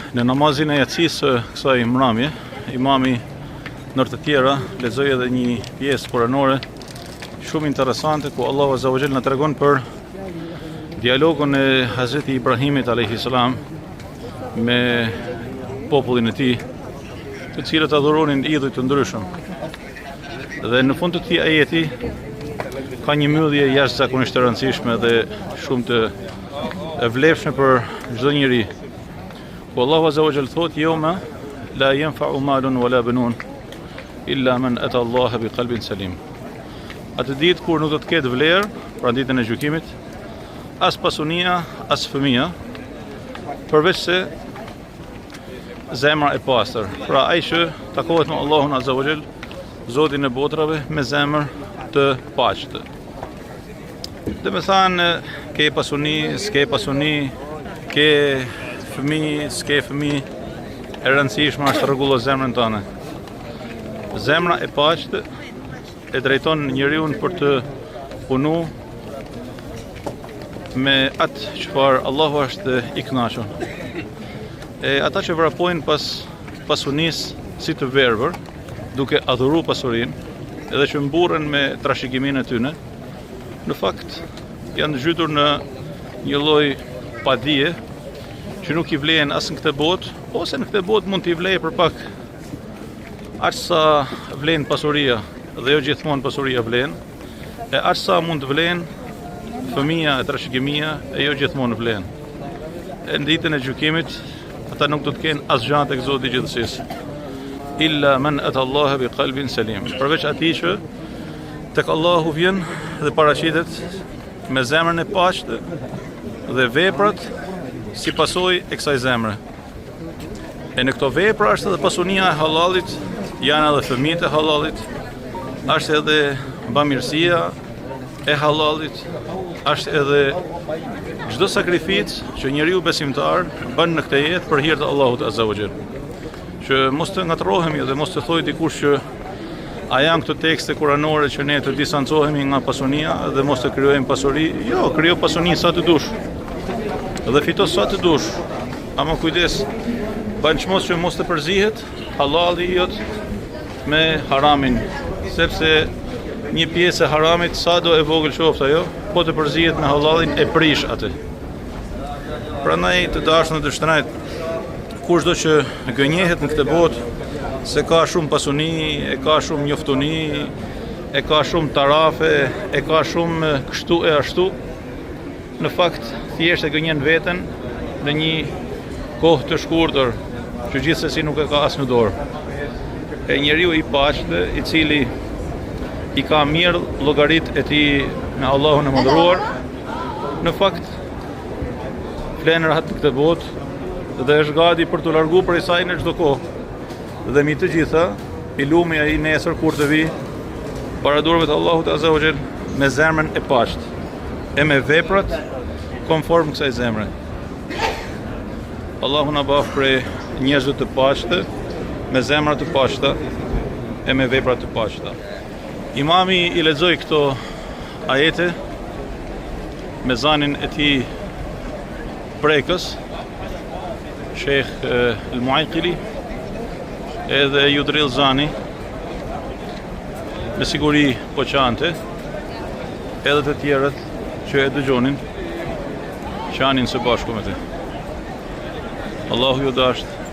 Në namazin e jacis së kësaj mramje, imami ndër të tjera lexoi edhe një pjesë kuranore shumë interesante ku Allahu Azza wa Jalla na tregon për dialogun e Hazreti Ibrahimit alayhis salam me popullin e tij, të cilët adhuronin idhuj të ndryshëm. Dhe në fund të këtij ajeti ka një mbyllje jashtëzakonisht e rëndësishme dhe shumë të e vlefshme për çdo njeri. Ku Allahu Azza wa Jalla thotë: "Yawma la yanfa'u malun wala banun illa man ata Allah bi qalbin salim." Atë ditë kur nuk do të ketë vlerë, pra ditën e gjykimit, as pasunia, as fëmia, përveç se zemra e pastër. Pra ai që takohet me Allahun Azza wa Jall, Zotin e botrave, me zemër të paqtë. Dhe me thanë, ke pasuni, s'ke pasuni, ke fëmi, s'ke fëmi, e rëndësishme është të rregullo zemrën tënde. Zemra e paqtë e drejton njeriu për të punu me atë çfarë Allahu është i kënaqur. E ata që vrapojnë pas pasunisë si të verbër, duke adhuru pasurinë, edhe që mburren me trashëgiminë e tyre, në fakt janë zhytur në një lloj padije që nuk i vlen as në këtë botë, ose në këtë botë mund t'i vlejë për pak aq sa vlen pasuria, dhe jo gjithmonë pasuria vlen, e aq sa mund të vlen fëmia e trashëgimia, e jo gjithmonë vlen. E në ditën e gjykimit ata nuk do të kenë asgjë tek Zoti i gjithësisë. Illa man ata Allah bi qalbin salim. Përveç atij që tek Allahu vjen dhe paraqitet me zemrën e paqtë dhe veprat si pasojë e kësaj zemre. E në këto vepra është edhe pasunia e halalit, janë edhe fëmijët e halalit, është edhe bamirësia e halalit, është edhe çdo sakrificë që njeriu besimtar bën në këtë jetë për hir të Allahut Azza wa Jall. Që mos të ngatrohemi dhe mos të thojë dikush që a janë këto tekste kuranore që ne të distancohemi nga pasunia dhe mos të krijojmë pasuri. Jo, krijo pasuni sa të dush. Dhe fito sa të dush. Ama kujdes, bën çmos që mos të përzihet halali jot me haramin, sepse një pjesë e haramit sa do e vogël qoftë ajo, po të përzihet me halalin e prish atë. Prandaj të dashur në të shtrenjtë, kushdo që gënjehet në këtë botë se ka shumë pasuni, e ka shumë njoftuni, e ka shumë tarafe, e ka shumë kështu e ashtu, në fakt thjesht e gënjen veten në një kohë të shkurtër që gjithsesi nuk e ka as në dorë. E njeriu i paqtë, i cili i ka mirë llogarit e tij me Allahun e mëdhëruar, në fakt flen rahat në këtë botë dhe është gati për të largu prej saj në çdo kohë. Dhe mi të gjitha, i lumi ai nesër kur të vi para durave të Allahut Azza wa Jall me zemrën e paqtë e me veprat konform kësaj zemre. Allahu na bëf prej njerëzve të paqtë, me zemra të paqta e me vepra të paqta. Imami i lexoi këto ajete me zanin e tij prekës, Sheikh al-Mu'aykili, edhe Judril Zani, me siguri po qante, edhe të tjerët që e dëgjonin, qanin së bashku me te. Allahu ju dashtë.